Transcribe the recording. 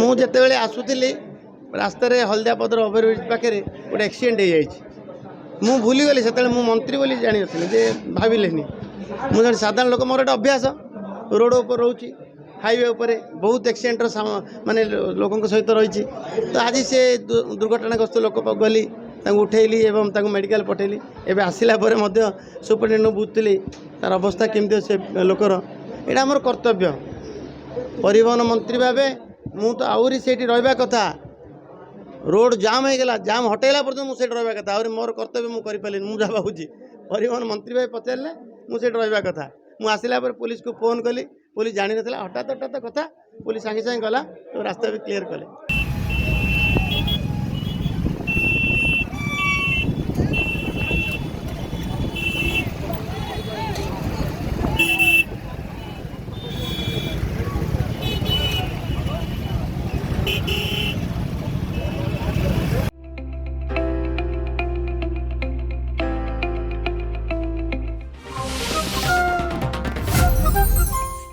मुझे आसुली रास्त हलदियापदर ओभरब्रिज पाखे गोटे एक्सीडेंट हो जाए भूलीगली से मंत्री बोली जानी जे भाविले मुझे साधारण लोक मोर गोटे अभ्यास रोड ऊपर रोची हाईवे उपर बहुत एक्सीडेंट माने लोकों सहित रही तो आज से दुर्घटनाग्रस्त लोक गली उठेली एवं मेडिकल पठेली एवं आसला सुपरिटेडेंट बुझुली तार अवस्था केमती से लोकर यहाँ आमर कर्तव्य परिवहन मंत्री भावे मु तो आहरी से रहा कथा रोड जाम हो गला जाम हटेला पर्यटन मुझे रहा कथा आहरी मोर कर्तव्य मुझे पारे मुझे भावुँ परिवहन मंत्री भाई पचारे मुझे रहा कथा मुझे आसला पुलिस को फोन कली पुलिस जानी ना हठात हठात कथा पुलिस सांगे सांगे गला तो रास्ता भी क्लीयर कले।